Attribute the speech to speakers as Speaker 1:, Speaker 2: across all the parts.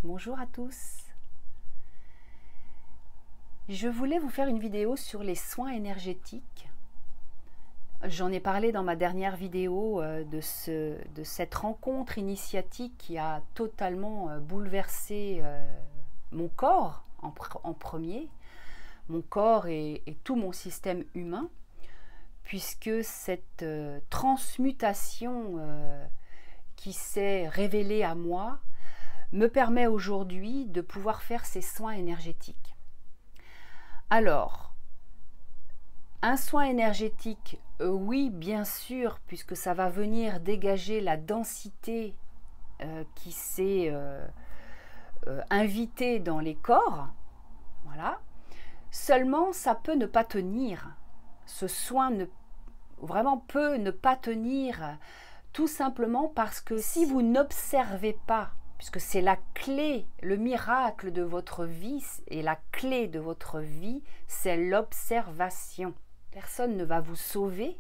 Speaker 1: Bonjour à tous. Je voulais vous faire une vidéo sur les soins énergétiques. J'en ai parlé dans ma dernière vidéo de cette rencontre initiatique qui a totalement bouleversé mon corps en premier, mon corps et tout mon système humain, puisque cette transmutation qui s'est révélée à moi me permet aujourd'hui de pouvoir faire ces soins énergétiques. Alors, un soin énergétique, oui, bien sûr, puisque ça va venir dégager la densité qui s'est invitée dans les corps. Voilà. Seulement, ça peut ne pas tenir. Ce soin vraiment peut ne pas tenir, tout simplement parce que si vous n'observez pas, puisque c'est la clé, le miracle de votre vie, et la clé de votre vie, c'est l'observation. Personne ne va vous sauver,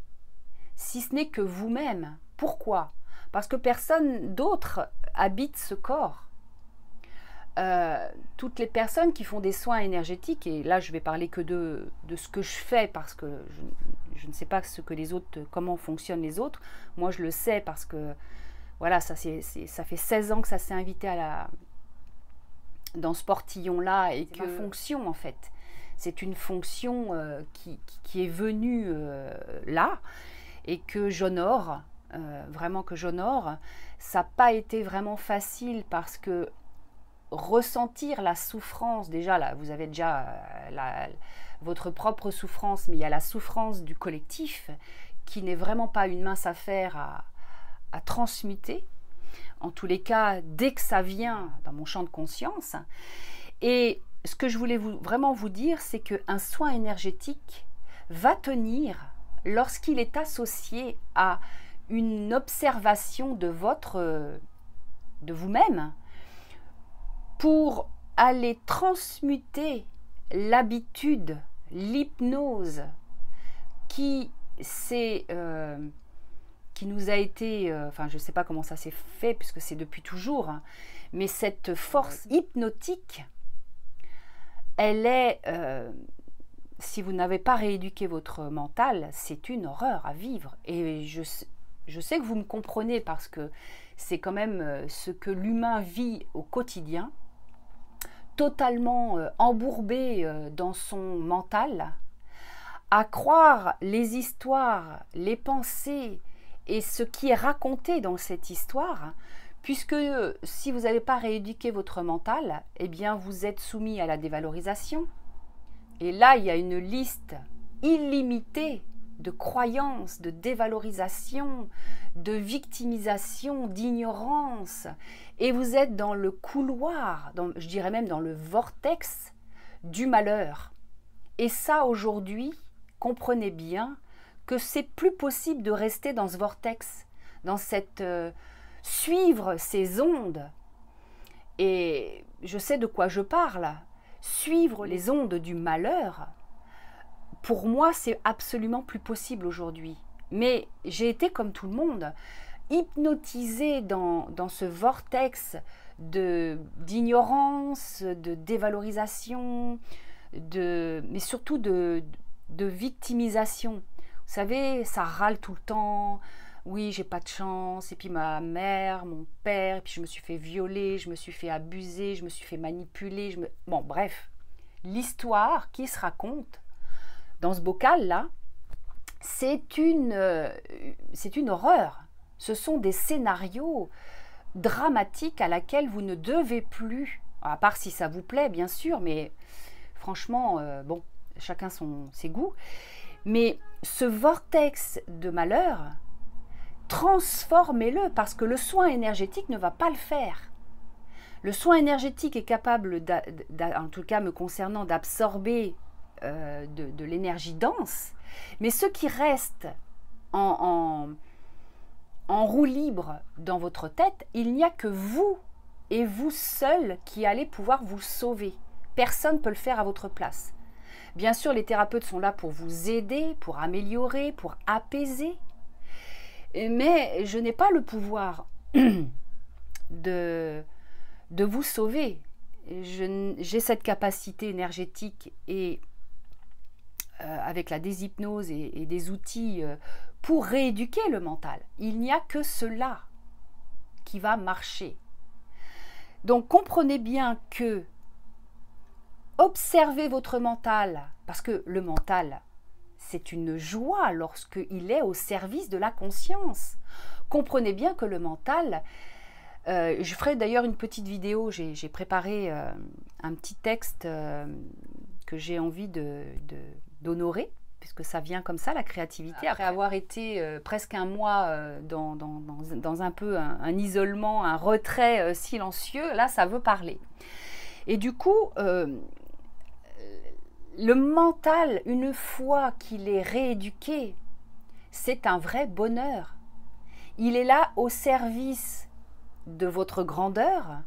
Speaker 1: si ce n'est que vous-même. Pourquoi? Parce que personne d'autre habite ce corps. Toutes les personnes qui font des soins énergétiques, et là je vais parler que de ce que je fais, parce que je ne sais pas ce que les autres, comment fonctionnent les autres. Moi je le sais parce que voilà, ça fait 16 ans que ça s'est invité dans ce portillon-là, et que fonction en fait. C'est une fonction qui est venue là, et que j'honore, vraiment que j'honore. Ça n'a pas été vraiment facile parce que ressentir la souffrance, déjà là, vous avez déjà votre propre souffrance, mais il y a la souffrance du collectif qui n'est vraiment pas une mince affaire à transmuter, en tous les cas, dès que ça vient dans mon champ de conscience. Et ce que je voulais vraiment vous dire, c'est qu'un soin énergétique va tenir lorsqu'il est associé à une observation de vous-même, pour aller transmuter l'habitude, l'hypnose qui nous a été, enfin je ne sais pas comment ça s'est fait puisque c'est depuis toujours, hein, mais cette force hypnotique, elle est, si vous n'avez pas rééduqué votre mental, c'est une horreur à vivre. Et je sais que vous me comprenez parce que c'est quand même ce que l'humain vit au quotidien, totalement embourbé dans son mental, à croire les histoires, les pensées et ce qui est raconté dans cette histoire, puisque si vous n'avez pas rééduqué votre mental, eh bien vous êtes soumis à la dévalorisation. Et là, il y a une liste illimitée de croyances, de dévalorisation, de victimisation, d'ignorance. Et vous êtes dans le couloir, je dirais même dans le vortex du malheur. Et ça, aujourd'hui, comprenez bien que c'est plus possible de rester dans ce vortex, dans cette suivre ces ondes. Et je sais de quoi je parle. Suivre les ondes du malheur, pour moi, c'est absolument plus possible aujourd'hui. Mais j'ai été comme tout le monde, hypnotisée dans ce vortex d'ignorance, de dévalorisation, mais surtout de victimisation. Vous savez, ça râle tout le temps. Oui, j'ai pas de chance, et puis ma mère, mon père, et puis je me suis fait violer, je me suis fait abuser, je me suis fait manipuler. Bon, bref, l'histoire qui se raconte dans ce bocal-là, c'est une horreur. Ce sont des scénarios dramatiques à laquelle vous ne devez plus, à part si ça vous plaît, bien sûr, mais franchement, bon, chacun ses goûts. Mais ce vortex de malheur, transformez-le, parce que le soin énergétique ne va pas le faire. Le soin énergétique est capable, en tout cas me concernant, d'absorber de l'énergie dense, mais ce qui reste en roue libre dans votre tête, il n'y a que vous et vous seul qui allez pouvoir vous sauver. Personne ne peut le faire à votre place. Bien sûr, les thérapeutes sont là pour vous aider, pour améliorer, pour apaiser, mais je n'ai pas le pouvoir de de vous sauver. J'ai cette capacité énergétique et avec la déshypnose et des outils pour rééduquer le mental. Il n'y a que cela qui va marcher. Donc comprenez bien que observez votre mental, parce que le mental, c'est une joie lorsqu'il est au service de la conscience. Comprenez bien que le mental, je ferai d'ailleurs une petite vidéo, j'ai préparé un petit texte que j'ai envie d'honorer, puisque ça vient comme ça, la créativité. Après avoir été presque un mois dans un peu un isolement, un retrait silencieux, là ça veut parler. Et du coup, le mental, une fois qu'il est rééduqué, c'est un vrai bonheur. Il est là au service de votre grandeur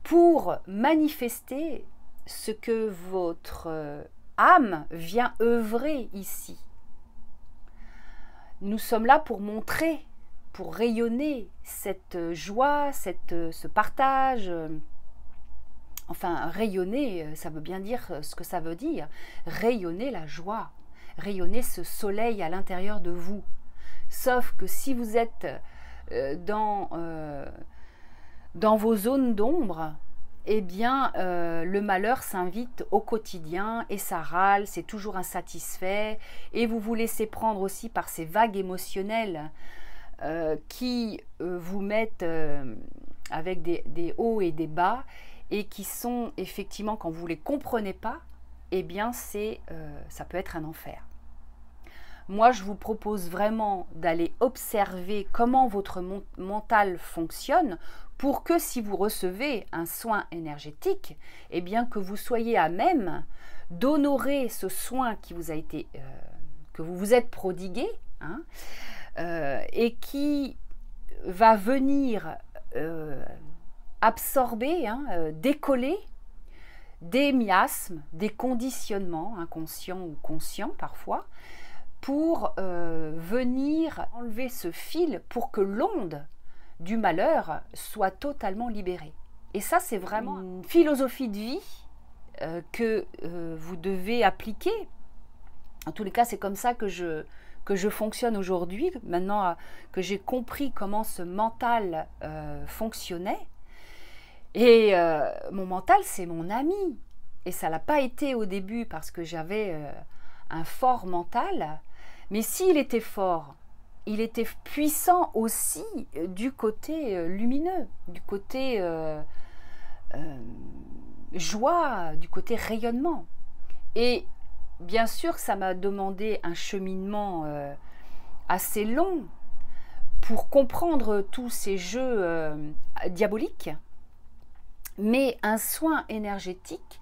Speaker 1: pour manifester ce que votre âme vient œuvrer ici. Nous sommes là pour montrer, pour rayonner cette joie, ce partage. Enfin, rayonner, ça veut bien dire ce que ça veut dire. Rayonner la joie, rayonner ce soleil à l'intérieur de vous. Sauf que si vous êtes dans vos zones d'ombre, eh bien, le malheur s'invite au quotidien et ça râle, c'est toujours insatisfait. Et vous vous laissez prendre aussi par ces vagues émotionnelles qui vous mettent avec des hauts et des bas et qui sont effectivement, quand vous ne les comprenez pas, eh bien, ça peut être un enfer. Moi, je vous propose vraiment d'aller observer comment votre mental fonctionne pour que si vous recevez un soin énergétique, eh bien que vous soyez à même d'honorer ce soin qui vous a été, que vous vous êtes prodigué, hein, et qui va venir absorber, décoller des miasmes, des conditionnements inconscients ou conscients parfois, pour venir enlever ce fil pour que l'onde du malheur soit totalement libérée. Et ça, c'est vraiment une philosophie de vie que vous devez appliquer. En tous les cas, c'est comme ça que je fonctionne aujourd'hui, maintenant que j'ai compris comment ce mental fonctionnait. Et mon mental, c'est mon ami. Et ça ne l'a pas été au début parce que j'avais un fort mental. Mais s'il était fort, il était puissant aussi du côté lumineux, du côté joie, du côté rayonnement. Et bien sûr, ça m'a demandé un cheminement assez long pour comprendre tous ces jeux diaboliques. Mais un soin énergétique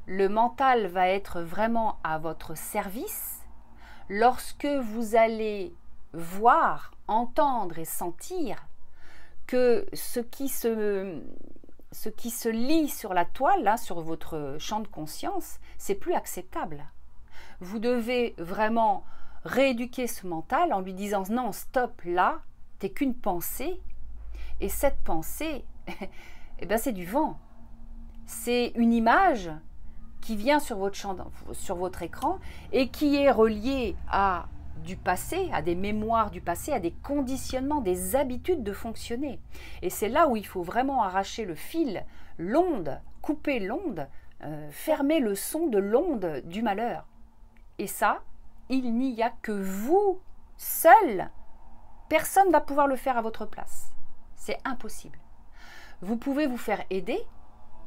Speaker 1: le mental va être vraiment à votre service lorsque vous allez voir, entendre et sentir que ce qui se lit sur la toile, là, sur votre champ de conscience, c'est plus acceptable. Vous devez vraiment rééduquer ce mental en lui disant non, stop, là, t'es qu'une pensée, et cette pensée, eh ben, c'est du vent. C'est une image qui vient sur votre écran et qui est reliée à du passé, à des mémoires du passé, à des conditionnements, des habitudes de fonctionner. Et c'est là où il faut vraiment arracher le fil, l'onde, couper l'onde, fermer le son de l'onde du malheur. Et ça, il n'y a que vous seul. Personne ne va pouvoir le faire à votre place. C'est impossible. Vous pouvez vous faire aider,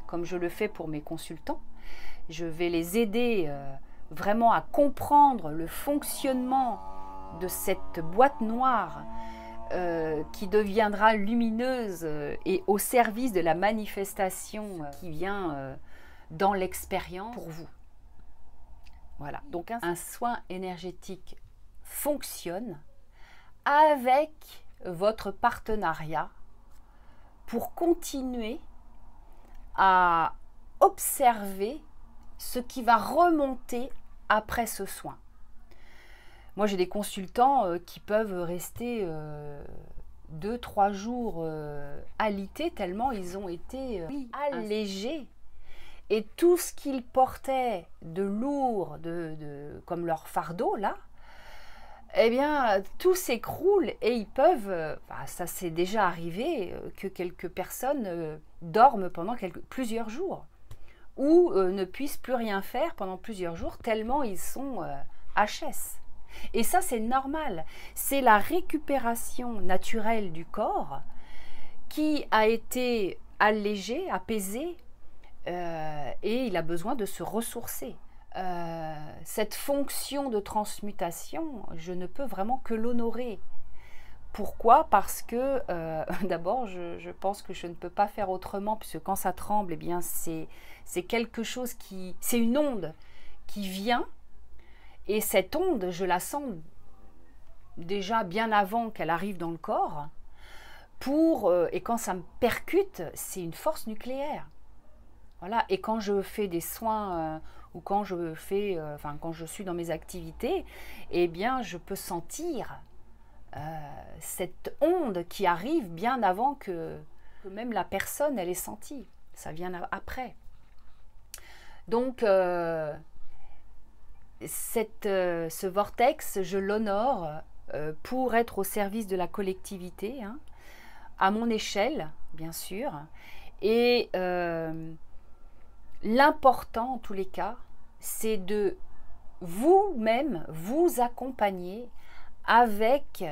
Speaker 1: comme je le fais pour mes consultants. Je vais les aider vraiment à comprendre le fonctionnement de cette boîte noire qui deviendra lumineuse et au service de la manifestation qui vient dans l'expérience pour vous. Voilà, donc un soin énergétique fonctionne avec votre partenariat pour continuer à observer ce qui va remonter après ce soin. Moi, j'ai des consultants qui peuvent rester 2-3 jours alités tellement ils ont été allégés. Et tout ce qu'ils portaient de lourd, comme leur fardeau là, eh bien tout s'écroule et ils peuvent, ça s'est déjà arrivé que quelques personnes dorment pendant plusieurs jours ou ne puissent plus rien faire pendant plusieurs jours tellement ils sont HS. Et ça c'est normal, c'est la récupération naturelle du corps qui a été allégée, apaisée, et il a besoin de se ressourcer. Cette fonction de transmutation, je ne peux vraiment que l'honorer. Pourquoi? Parce que d'abord, je pense que je ne peux pas faire autrement, puisque quand ça tremble, eh bien c'est quelque chose qui... C'est une onde qui vient, et cette onde, je la sens déjà bien avant qu'elle arrive dans le corps, et quand ça me percute, c'est une force nucléaire. Voilà, et quand je fais des soins ou quand je quand je suis dans mes activités, eh bien, je peux sentir cette onde qui arrive bien avant que même la personne elle ait senti. Ça vient après. Donc, ce vortex, je l'honore pour être au service de la collectivité, hein, à mon échelle, bien sûr, et l'important, en tous les cas, c'est de vous-même vous accompagner avec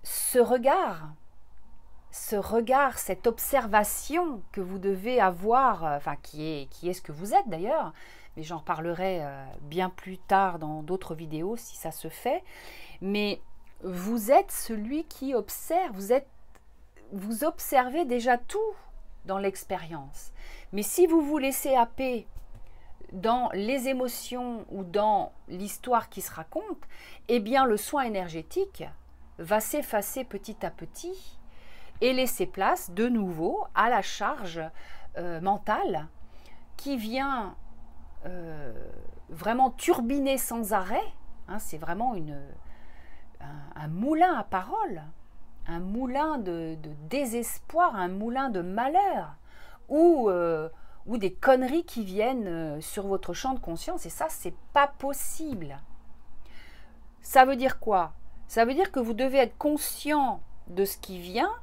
Speaker 1: ce regard, cette observation que vous devez avoir, qui est ce que vous êtes d'ailleurs, mais j'en reparlerai bien plus tard dans d'autres vidéos si ça se fait, mais vous êtes celui qui observe, vous observez déjà tout dans l'expérience. Mais si vous vous laissez happer dans les émotions ou dans l'histoire qui se raconte, eh bien le soin énergétique va s'effacer petit à petit et laisser place de nouveau à la charge mentale qui vient vraiment turbiner sans arrêt. Hein, c'est vraiment un moulin à paroles, un moulin de désespoir, un moulin de malheur, ou des conneries qui viennent sur votre champ de conscience, et ça, c'est pas possible. Ça veut dire quoi? Ça veut dire que vous devez être conscient de ce qui vient.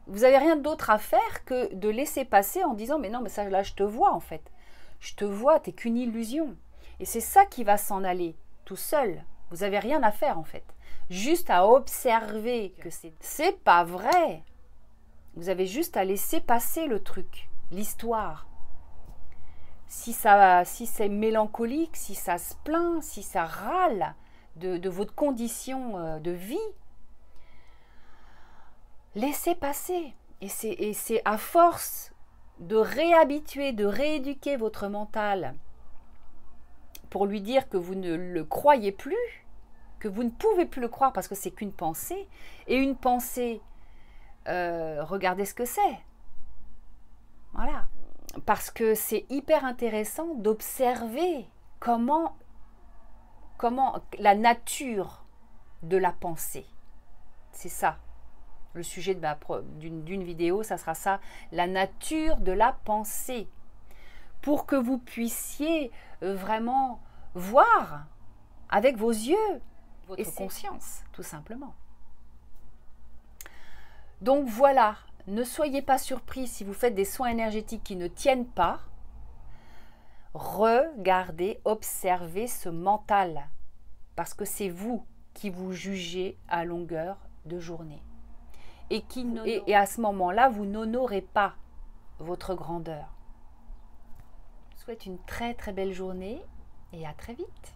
Speaker 1: Vous n'avez rien d'autre à faire que de laisser passer en disant « mais non, mais ça, là, je te vois, en fait. Je te vois, t'es qu'une illusion. » Et c'est ça qui va s'en aller, tout seul. Vous n'avez rien à faire, en fait. Juste à observer que c'est pas vrai. Vous avez juste à laisser passer le truc, l'histoire. Si c'est mélancolique, si ça se plaint, si ça râle de votre condition de vie, laissez passer. Et c'est à force de réhabituer, de rééduquer votre mental pour lui dire que vous ne le croyez plus, que vous ne pouvez plus le croire parce que c'est qu'une pensée. Et une pensée, regardez ce que c'est. Voilà. Parce que c'est hyper intéressant d'observer comment la nature de la pensée. C'est ça. Le sujet d'une vidéo, ça sera ça. La nature de la pensée. Pour que vous puissiez vraiment voir avec vos yeux votre conscience, tout simplement. Donc voilà, ne soyez pas surpris si vous faites des soins énergétiques qui ne tiennent pas. Regardez, observez ce mental, parce que c'est vous qui vous jugez à longueur de journée. Et à ce moment-là, vous n'honorez pas votre grandeur. Je vous souhaite une très très belle journée et à très vite.